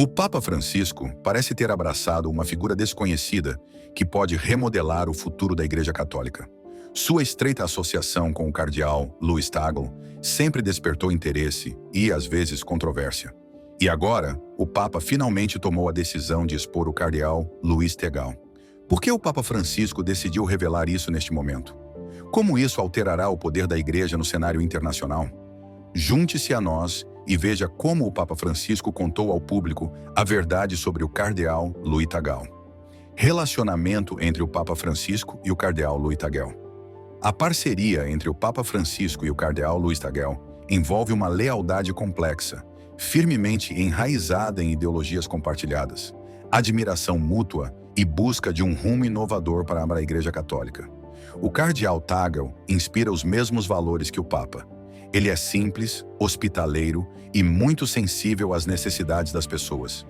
O Papa Francisco parece ter abraçado uma figura desconhecida que pode remodelar o futuro da Igreja Católica. Sua estreita associação com o cardeal Louis Tagle sempre despertou interesse e, às vezes, controvérsia. E agora, o Papa finalmente tomou a decisão de expor o cardeal Louis Tagle. Por que o Papa Francisco decidiu revelar isso neste momento? Como isso alterará o poder da Igreja no cenário internacional? Junte-se a nós e veja como o Papa Francisco contou ao público a verdade sobre o cardeal Louis Tagle. Relacionamento entre o Papa Francisco e o cardeal Louis Tagle. A parceria entre o Papa Francisco e o cardeal Louis Tagle envolve uma lealdade complexa, firmemente enraizada em ideologias compartilhadas, admiração mútua e busca de um rumo inovador para a Igreja Católica. O cardeal Tagle inspira os mesmos valores que o Papa. Ele é simples, hospitaleiro e muito sensível às necessidades das pessoas.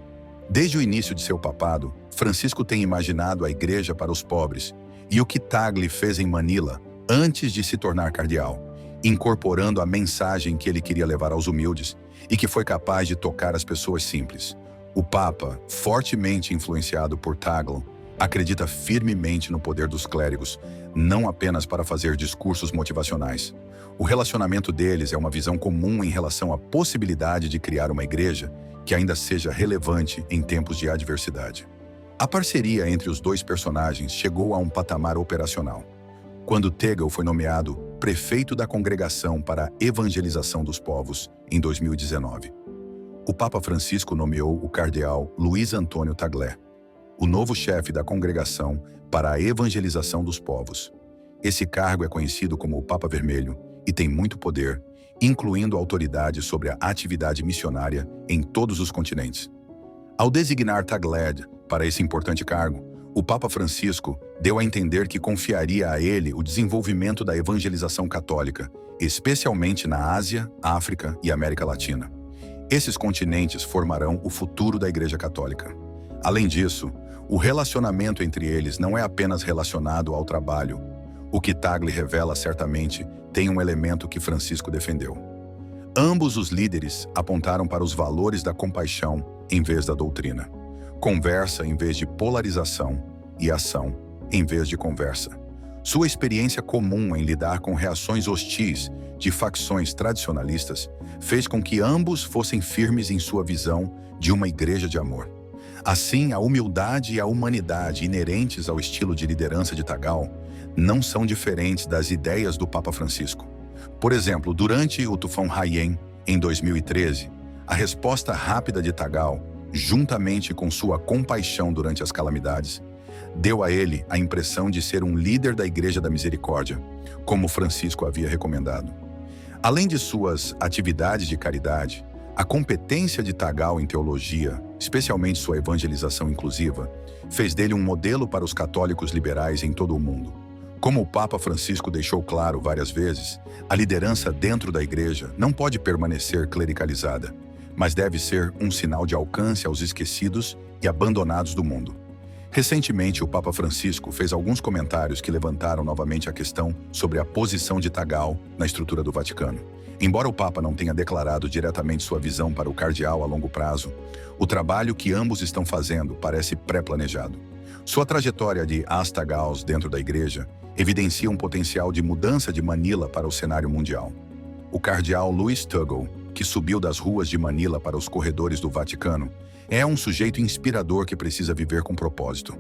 Desde o início de seu papado, Francisco tem imaginado a Igreja para os pobres e o que Tagle fez em Manila antes de se tornar cardeal, incorporando a mensagem que ele queria levar aos humildes e que foi capaz de tocar as pessoas simples. O Papa, fortemente influenciado por Tagle, acredita firmemente no poder dos clérigos, não apenas para fazer discursos motivacionais. O relacionamento deles é uma visão comum em relação à possibilidade de criar uma igreja que ainda seja relevante em tempos de adversidade. A parceria entre os dois personagens chegou a um patamar operacional, quando Tagle foi nomeado prefeito da Congregação para a Evangelização dos Povos em 2019. O Papa Francisco nomeou o cardeal Luiz Antônio Tagle, o novo chefe da Congregação para a Evangelização dos Povos. Esse cargo é conhecido como o Papa Vermelho e tem muito poder, incluindo autoridade sobre a atividade missionária em todos os continentes. Ao designar Tagle para esse importante cargo, o Papa Francisco deu a entender que confiaria a ele o desenvolvimento da evangelização católica, especialmente na Ásia, África e América Latina. Esses continentes formarão o futuro da Igreja Católica. Além disso, o relacionamento entre eles não é apenas relacionado ao trabalho. O que Tagle revela certamente tem um elemento que Francisco defendeu. Ambos os líderes apontaram para os valores da compaixão em vez da doutrina. Conversa em vez de polarização e ação em vez de conversa. Sua experiência comum em lidar com reações hostis de facções tradicionalistas fez com que ambos fossem firmes em sua visão de uma igreja de amor. Assim, a humildade e a humanidade inerentes ao estilo de liderança de Tagle não são diferentes das ideias do Papa Francisco. Por exemplo, durante o tufão Haiyan, em 2013, a resposta rápida de Tagle, juntamente com sua compaixão durante as calamidades, deu a ele a impressão de ser um líder da Igreja da Misericórdia, como Francisco havia recomendado. Além de suas atividades de caridade, a competência de Tagle em teologia, especialmente sua evangelização inclusiva, fez dele um modelo para os católicos liberais em todo o mundo. Como o Papa Francisco deixou claro várias vezes, a liderança dentro da Igreja não pode permanecer clericalizada, mas deve ser um sinal de alcance aos esquecidos e abandonados do mundo. Recentemente, o Papa Francisco fez alguns comentários que levantaram novamente a questão sobre a posição de Tagle na estrutura do Vaticano. Embora o Papa não tenha declarado diretamente sua visão para o cardeal a longo prazo, o trabalho que ambos estão fazendo parece pré-planejado. Sua trajetória de Astagals dentro da Igreja evidencia um potencial de mudança de Manila para o cenário mundial. O cardeal Louis Tagle, que subiu das ruas de Manila para os corredores do Vaticano, é um sujeito inspirador que precisa viver com propósito.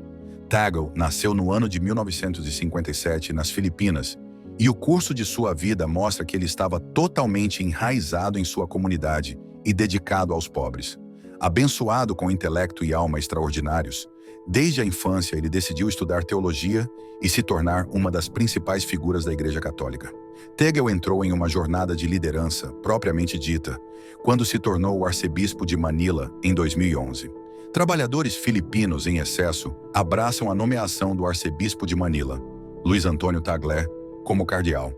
Tagle nasceu no ano de 1957 nas Filipinas, e o curso de sua vida mostra que ele estava totalmente enraizado em sua comunidade e dedicado aos pobres. Abençoado com intelecto e alma extraordinários, desde a infância ele decidiu estudar teologia e se tornar uma das principais figuras da Igreja Católica. Tagle entrou em uma jornada de liderança, propriamente dita, quando se tornou o arcebispo de Manila em 2011. Trabalhadores filipinos em excesso abraçam a nomeação do arcebispo de Manila, Luiz Antônio Tagle, como cardeal.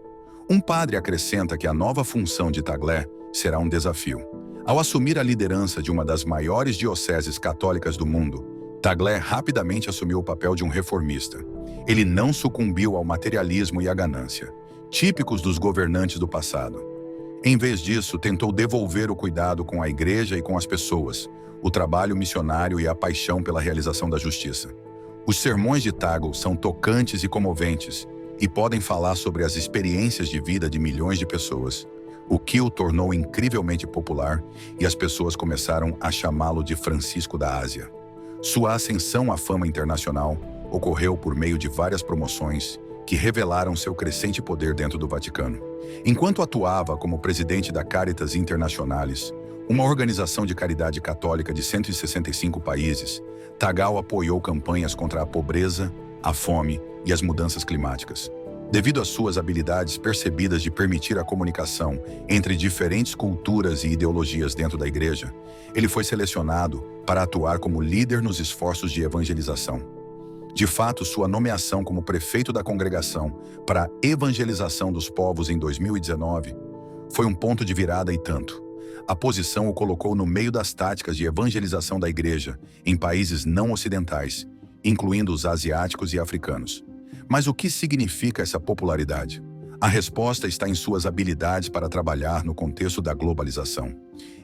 Um padre acrescenta que a nova função de Tagle será um desafio. Ao assumir a liderança de uma das maiores dioceses católicas do mundo, Tagle rapidamente assumiu o papel de um reformista. Ele não sucumbiu ao materialismo e à ganância, típicos dos governantes do passado. Em vez disso, tentou devolver o cuidado com a igreja e com as pessoas, o trabalho missionário e a paixão pela realização da justiça. Os sermões de Tagle são tocantes e comoventes e podem falar sobre as experiências de vida de milhões de pessoas, o que o tornou incrivelmente popular e as pessoas começaram a chamá-lo de Francisco da Ásia. Sua ascensão à fama internacional ocorreu por meio de várias promoções que revelaram seu crescente poder dentro do Vaticano. Enquanto atuava como presidente da Caritas Internationalis, uma organização de caridade católica de 165 países, Tagle apoiou campanhas contra a pobreza, a fome e as mudanças climáticas. Devido às suas habilidades percebidas de permitir a comunicação entre diferentes culturas e ideologias dentro da igreja, ele foi selecionado para atuar como líder nos esforços de evangelização. De fato, sua nomeação como prefeito da congregação para a evangelização dos povos em 2019 foi um ponto de virada e tanto. A posição o colocou no meio das táticas de evangelização da igreja em países não ocidentais, incluindo os asiáticos e africanos. Mas o que significa essa popularidade? A resposta está em suas habilidades para trabalhar no contexto da globalização.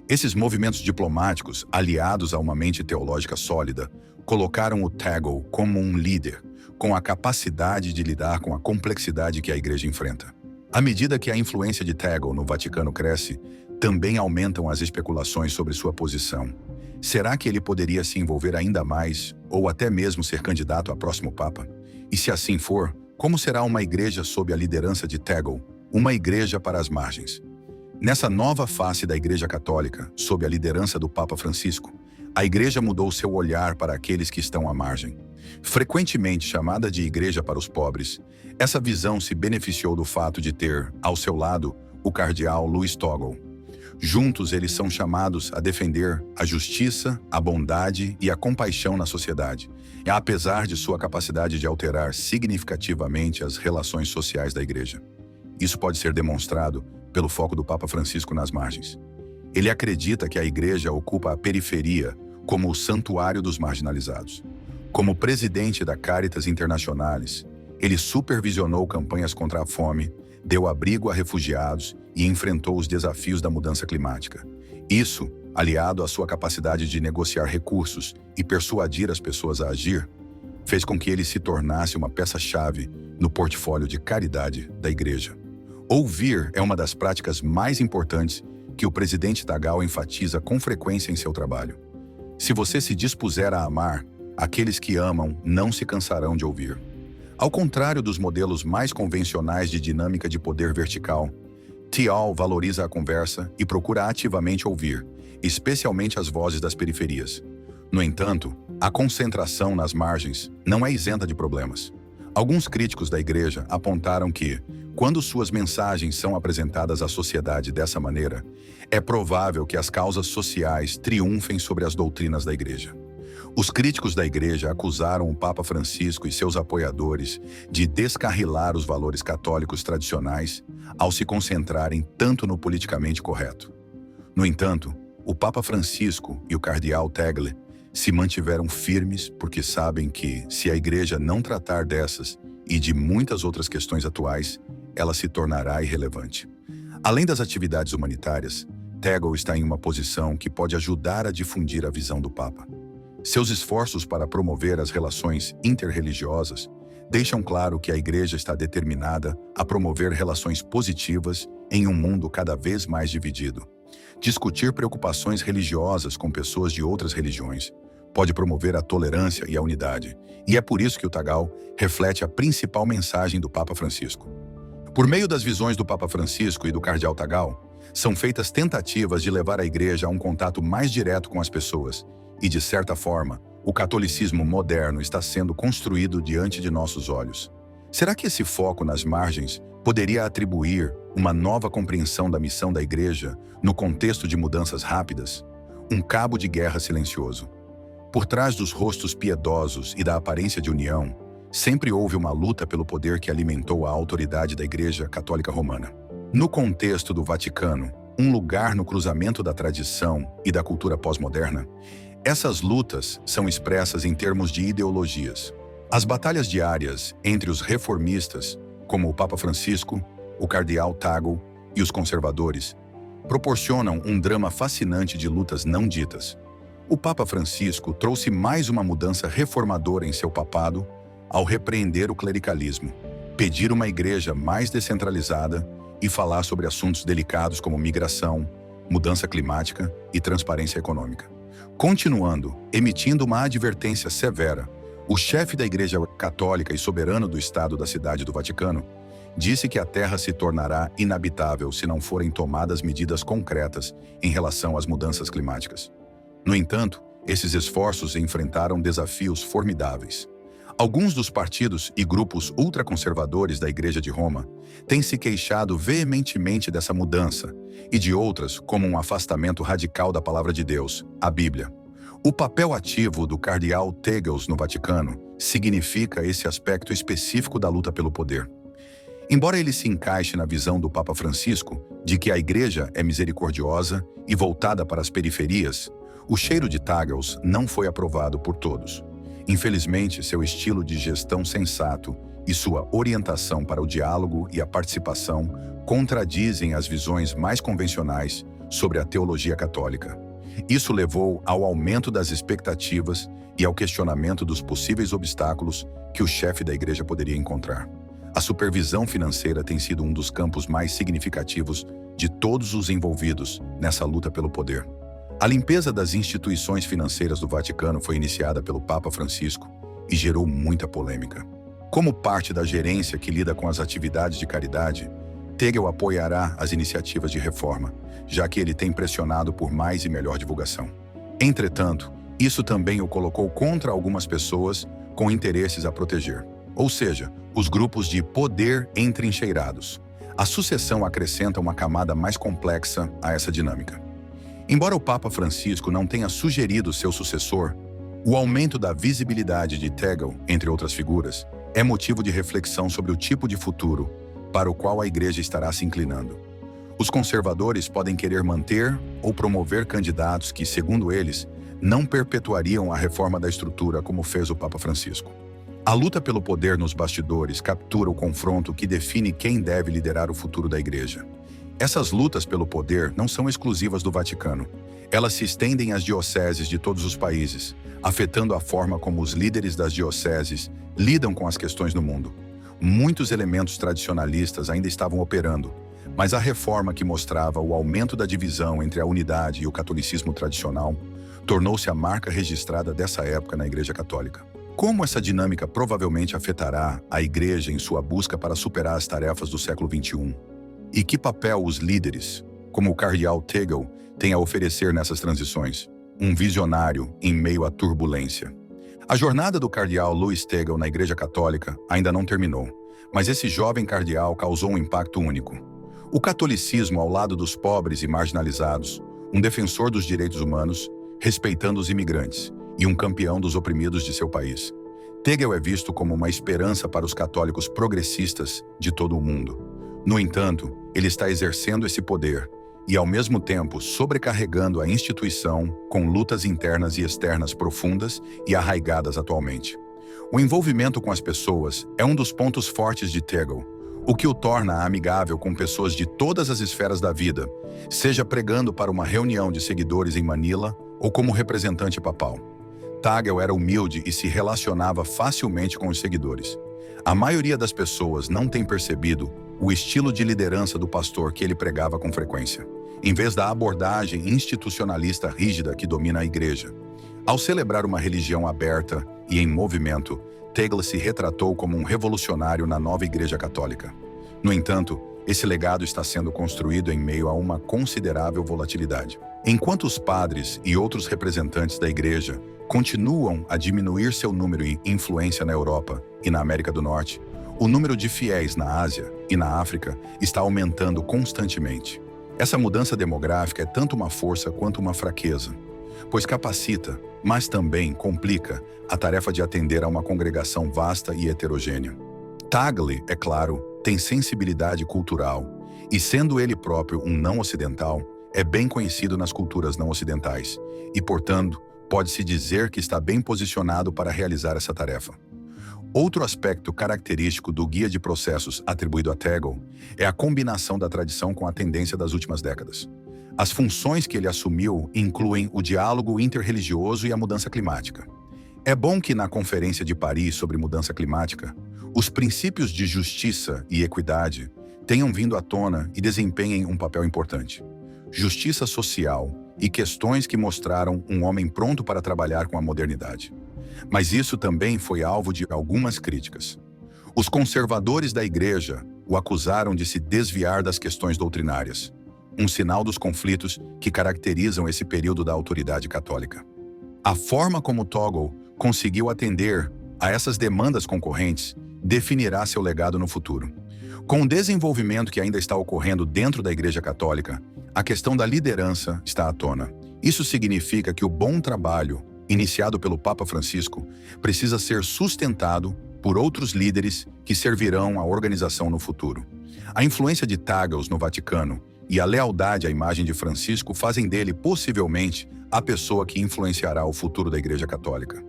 Esses movimentos diplomáticos, aliados a uma mente teológica sólida, colocaram o Tagle como um líder, com a capacidade de lidar com a complexidade que a igreja enfrenta. À medida que a influência de Tagle no Vaticano cresce, também aumentam as especulações sobre sua posição. Será que ele poderia se envolver ainda mais, ou até mesmo ser candidato a próximo Papa? E se assim for, como será uma igreja sob a liderança de Tagle, uma igreja para as margens? Nessa nova face da Igreja Católica, sob a liderança do Papa Francisco, a igreja mudou seu olhar para aqueles que estão à margem. Frequentemente chamada de igreja para os pobres, essa visão se beneficiou do fato de ter, ao seu lado, o cardeal Louis Tagle. Juntos, eles são chamados a defender a justiça, a bondade e a compaixão na sociedade, apesar de sua capacidade de alterar significativamente as relações sociais da igreja. Isso pode ser demonstrado pelo foco do Papa Francisco nas margens. Ele acredita que a igreja ocupa a periferia como o santuário dos marginalizados. Como presidente da Caritas Internationalis, ele supervisionou campanhas contra a fome, deu abrigo a refugiados e enfrentou os desafios da mudança climática. Isso, aliado à sua capacidade de negociar recursos e persuadir as pessoas a agir, fez com que ele se tornasse uma peça-chave no portfólio de caridade da igreja. Ouvir é uma das práticas mais importantes que o presidente Tagle enfatiza com frequência em seu trabalho. Se você se dispuser a amar, aqueles que amam não se cansarão de ouvir. Ao contrário dos modelos mais convencionais de dinâmica de poder vertical, Tagle valoriza a conversa e procura ativamente ouvir, especialmente as vozes das periferias. No entanto, a concentração nas margens não é isenta de problemas. Alguns críticos da igreja apontaram que, quando suas mensagens são apresentadas à sociedade dessa maneira, é provável que as causas sociais triunfem sobre as doutrinas da igreja. Os críticos da igreja acusaram o Papa Francisco e seus apoiadores de descarrilar os valores católicos tradicionais ao se concentrarem tanto no politicamente correto. No entanto, o Papa Francisco e o cardeal Tagle se mantiveram firmes porque sabem que, se a igreja não tratar dessas e de muitas outras questões atuais, ela se tornará irrelevante. Além das atividades humanitárias, Tagle está em uma posição que pode ajudar a difundir a visão do Papa. Seus esforços para promover as relações interreligiosas deixam claro que a igreja está determinada a promover relações positivas em um mundo cada vez mais dividido. Discutir preocupações religiosas com pessoas de outras religiões pode promover a tolerância e a unidade, e é por isso que o Tagle reflete a principal mensagem do Papa Francisco. Por meio das visões do Papa Francisco e do cardeal Tagle, são feitas tentativas de levar a igreja a um contato mais direto com as pessoas, e, de certa forma, o catolicismo moderno está sendo construído diante de nossos olhos. Será que esse foco nas margens poderia atribuir uma nova compreensão da missão da igreja no contexto de mudanças rápidas? Um cabo de guerra silencioso. Por trás dos rostos piedosos e da aparência de união, sempre houve uma luta pelo poder que alimentou a autoridade da Igreja Católica Romana. No contexto do Vaticano, um lugar no cruzamento da tradição e da cultura pós-moderna, essas lutas são expressas em termos de ideologias. As batalhas diárias entre os reformistas, como o Papa Francisco, o cardeal Tagle e os conservadores, proporcionam um drama fascinante de lutas não ditas. O Papa Francisco trouxe mais uma mudança reformadora em seu papado ao repreender o clericalismo, pedir uma igreja mais descentralizada e falar sobre assuntos delicados como migração, mudança climática e transparência econômica. Continuando, emitindo uma advertência severa, o chefe da Igreja Católica e soberano do Estado da Cidade do Vaticano disse que a Terra se tornará inabitável se não forem tomadas medidas concretas em relação às mudanças climáticas. No entanto, esses esforços enfrentaram desafios formidáveis. Alguns dos partidos e grupos ultraconservadores da Igreja de Roma têm se queixado veementemente dessa mudança e de outras como um afastamento radical da Palavra de Deus, a Bíblia. O papel ativo do cardeal Tegels no Vaticano significa esse aspecto específico da luta pelo poder. Embora ele se encaixe na visão do Papa Francisco de que a Igreja é misericordiosa e voltada para as periferias, o cheiro de Tegels não foi aprovado por todos. Infelizmente, seu estilo de gestão sensato e sua orientação para o diálogo e a participação contradizem as visões mais convencionais sobre a teologia católica. Isso levou ao aumento das expectativas e ao questionamento dos possíveis obstáculos que o chefe da igreja poderia encontrar. A supervisão financeira tem sido um dos campos mais significativos de todos os envolvidos nessa luta pelo poder. A limpeza das instituições financeiras do Vaticano foi iniciada pelo Papa Francisco e gerou muita polêmica. Como parte da gerência que lida com as atividades de caridade, Tegel apoiará as iniciativas de reforma, já que ele tem pressionado por mais e melhor divulgação. Entretanto, isso também o colocou contra algumas pessoas com interesses a proteger, ou seja, os grupos de poder entrincheirados. A sucessão acrescenta uma camada mais complexa a essa dinâmica. Embora o Papa Francisco não tenha sugerido seu sucessor, o aumento da visibilidade de Tegel, entre outras figuras, é motivo de reflexão sobre o tipo de futuro para o qual a Igreja estará se inclinando. Os conservadores podem querer manter ou promover candidatos que, segundo eles, não perpetuariam a reforma da estrutura como fez o Papa Francisco. A luta pelo poder nos bastidores captura o confronto que define quem deve liderar o futuro da Igreja. Essas lutas pelo poder não são exclusivas do Vaticano. Elas se estendem às dioceses de todos os países, afetando a forma como os líderes das dioceses lidam com as questões no mundo. Muitos elementos tradicionalistas ainda estavam operando, mas a reforma que mostrava o aumento da divisão entre a unidade e o catolicismo tradicional tornou-se a marca registrada dessa época na Igreja Católica. Como essa dinâmica provavelmente afetará a Igreja em sua busca para superar as tarefas do século XXI? E que papel os líderes, como o cardeal Tegel, têm a oferecer nessas transições? Um visionário em meio à turbulência. A jornada do cardeal Louis Tegel na Igreja Católica ainda não terminou, mas esse jovem cardeal causou um impacto único. O catolicismo ao lado dos pobres e marginalizados, um defensor dos direitos humanos, respeitando os imigrantes e um campeão dos oprimidos de seu país. Tegel é visto como uma esperança para os católicos progressistas de todo o mundo. No entanto, ele está exercendo esse poder e, ao mesmo tempo, sobrecarregando a instituição com lutas internas e externas profundas e arraigadas atualmente. O envolvimento com as pessoas é um dos pontos fortes de Tegel, o que o torna amigável com pessoas de todas as esferas da vida, seja pregando para uma reunião de seguidores em Manila ou como representante papal. Tegel era humilde e se relacionava facilmente com os seguidores. A maioria das pessoas não tem percebido o estilo de liderança do pastor que ele pregava com frequência, em vez da abordagem institucionalista rígida que domina a igreja. Ao celebrar uma religião aberta e em movimento, Tegel se retratou como um revolucionário na nova Igreja Católica. No entanto, esse legado está sendo construído em meio a uma considerável volatilidade. Enquanto os padres e outros representantes da Igreja continuam a diminuir seu número e influência na Europa e na América do Norte, o número de fiéis na Ásia e na África está aumentando constantemente. Essa mudança demográfica é tanto uma força quanto uma fraqueza, pois capacita, mas também complica a tarefa de atender a uma congregação vasta e heterogênea. Tagle, é claro, tem sensibilidade cultural e, sendo ele próprio um não-ocidental, é bem conhecido nas culturas não-ocidentais e, portanto, pode-se dizer que está bem posicionado para realizar essa tarefa. Outro aspecto característico do guia de processos atribuído a Tegel é a combinação da tradição com a tendência das últimas décadas. As funções que ele assumiu incluem o diálogo interreligioso e a mudança climática. É bom que na Conferência de Paris sobre Mudança Climática, os princípios de justiça e equidade tenham vindo à tona e desempenhem um papel importante. Justiça social e questões que mostraram um homem pronto para trabalhar com a modernidade. Mas isso também foi alvo de algumas críticas. Os conservadores da Igreja o acusaram de se desviar das questões doutrinárias, um sinal dos conflitos que caracterizam esse período da autoridade católica. A forma como Toggle conseguiu atender a essas demandas concorrentes definirá seu legado no futuro. Com o desenvolvimento que ainda está ocorrendo dentro da Igreja Católica, a questão da liderança está à tona. Isso significa que o bom trabalho iniciado pelo Papa Francisco precisa ser sustentado por outros líderes que servirão à organização no futuro. A influência de Taggles no Vaticano e a lealdade à imagem de Francisco fazem dele, possivelmente, a pessoa que influenciará o futuro da Igreja Católica.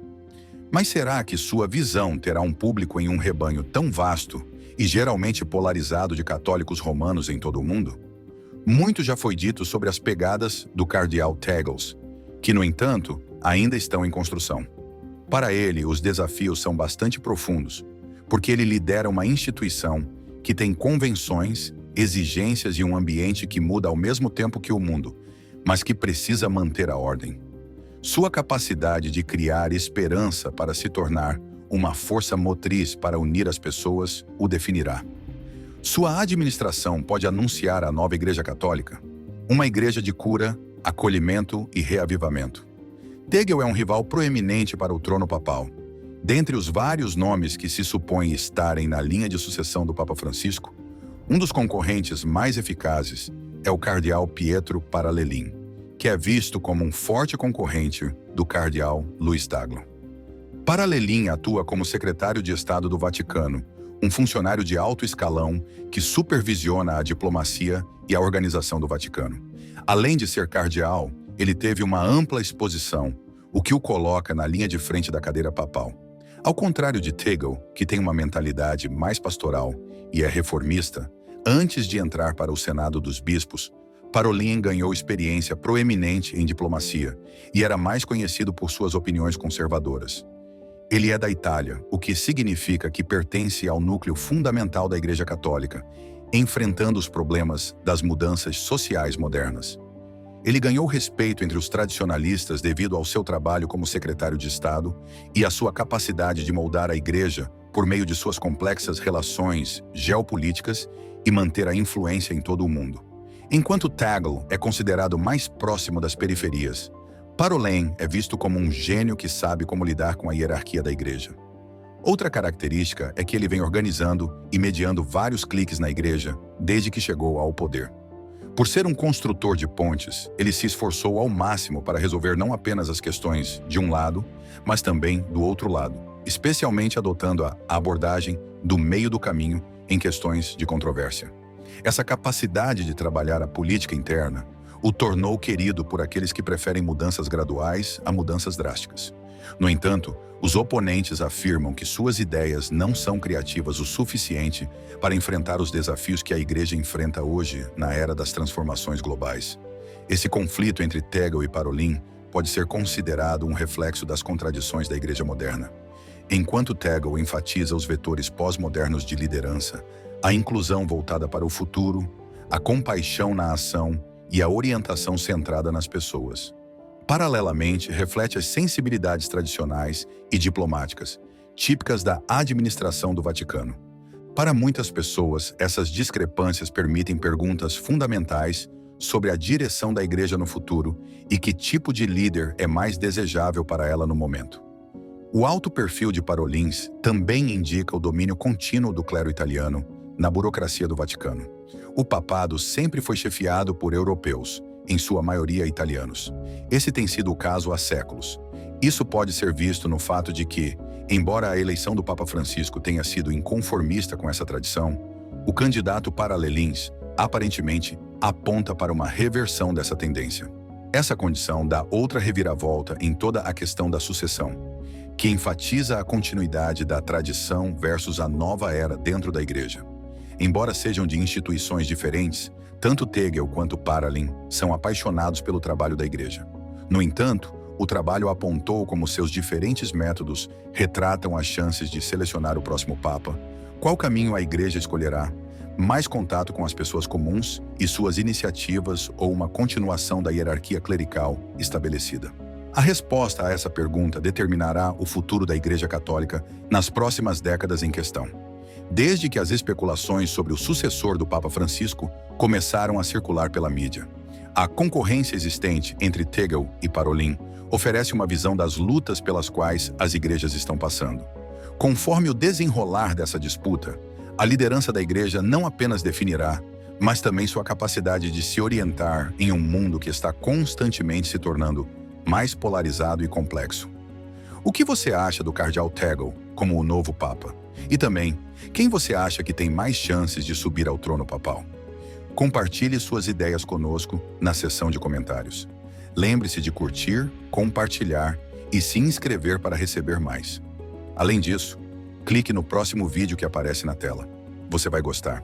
Mas será que sua visão terá um público em um rebanho tão vasto e geralmente polarizado de católicos romanos em todo o mundo? Muito já foi dito sobre as pegadas do cardeal Taggles, que, no entanto, ainda estão em construção. Para ele, os desafios são bastante profundos, porque ele lidera uma instituição que tem convenções, exigências e um ambiente que muda ao mesmo tempo que o mundo, mas que precisa manter a ordem. Sua capacidade de criar esperança para se tornar uma força motriz para unir as pessoas o definirá. Sua administração pode anunciar a nova Igreja Católica, uma igreja de cura, acolhimento e reavivamento. Tagle é um rival proeminente para o trono papal. Dentre os vários nomes que se supõem estarem na linha de sucessão do Papa Francisco, um dos concorrentes mais eficazes é o cardeal Pietro Parolin, que é visto como um forte concorrente do cardeal Luis Tagle. Parolin atua como secretário de Estado do Vaticano, um funcionário de alto escalão que supervisiona a diplomacia e a organização do Vaticano. Além de ser cardeal, ele teve uma ampla exposição, o que o coloca na linha de frente da cadeira papal. Ao contrário de Tagle, que tem uma mentalidade mais pastoral e é reformista, antes de entrar para o Senado dos Bispos, Parolin ganhou experiência proeminente em diplomacia e era mais conhecido por suas opiniões conservadoras. Ele é da Itália, o que significa que pertence ao núcleo fundamental da Igreja Católica, enfrentando os problemas das mudanças sociais modernas. Ele ganhou respeito entre os tradicionalistas devido ao seu trabalho como secretário de Estado e à sua capacidade de moldar a Igreja por meio de suas complexas relações geopolíticas e manter a influência em todo o mundo. Enquanto Tagle é considerado mais próximo das periferias, Parolin é visto como um gênio que sabe como lidar com a hierarquia da Igreja. Outra característica é que ele vem organizando e mediando vários cliques na Igreja desde que chegou ao poder. Por ser um construtor de pontes, ele se esforçou ao máximo para resolver não apenas as questões de um lado, mas também do outro lado, especialmente adotando a abordagem do meio do caminho em questões de controvérsia. Essa capacidade de trabalhar a política interna o tornou querido por aqueles que preferem mudanças graduais a mudanças drásticas. No entanto, os oponentes afirmam que suas ideias não são criativas o suficiente para enfrentar os desafios que a Igreja enfrenta hoje na era das transformações globais. Esse conflito entre Tagle e Parolin pode ser considerado um reflexo das contradições da Igreja moderna. Enquanto Tagle enfatiza os vetores pós-modernos de liderança, a inclusão voltada para o futuro, a compaixão na ação e a orientação centrada nas pessoas. Paralelamente, reflete as sensibilidades tradicionais e diplomáticas, típicas da administração do Vaticano. Para muitas pessoas, essas discrepâncias permitem perguntas fundamentais sobre a direção da Igreja no futuro e que tipo de líder é mais desejável para ela no momento. O alto perfil de Parolin também indica o domínio contínuo do clero italiano na burocracia do Vaticano. O papado sempre foi chefiado por europeus, em sua maioria italianos. Esse tem sido o caso há séculos. Isso pode ser visto no fato de que, embora a eleição do Papa Francisco tenha sido inconformista com essa tradição, o candidato Parolin aparentemente aponta para uma reversão dessa tendência. Essa condição dá outra reviravolta em toda a questão da sucessão, que enfatiza a continuidade da tradição versus a nova era dentro da Igreja. Embora sejam de instituições diferentes, Tanto Tegel quanto Parolin são apaixonados pelo trabalho da Igreja. No entanto, o trabalho apontou como seus diferentes métodos retratam as chances de selecionar o próximo Papa. Qual caminho a Igreja escolherá? Mais contato com as pessoas comuns e suas iniciativas ou uma continuação da hierarquia clerical estabelecida? A resposta a essa pergunta determinará o futuro da Igreja Católica nas próximas décadas em questão. Desde que as especulações sobre o sucessor do Papa Francisco começaram a circular pela mídia, a concorrência existente entre Tegel e Parolin oferece uma visão das lutas pelas quais as igrejas estão passando. Conforme o desenrolar dessa disputa, a liderança da Igreja não apenas definirá, mas também sua capacidade de se orientar em um mundo que está constantemente se tornando mais polarizado e complexo. O que você acha do cardeal Tegel como o novo Papa? E também, quem você acha que tem mais chances de subir ao trono papal? Compartilhe suas ideias conosco na seção de comentários. Lembre-se de curtir, compartilhar e se inscrever para receber mais. Além disso, clique no próximo vídeo que aparece na tela. Você vai gostar.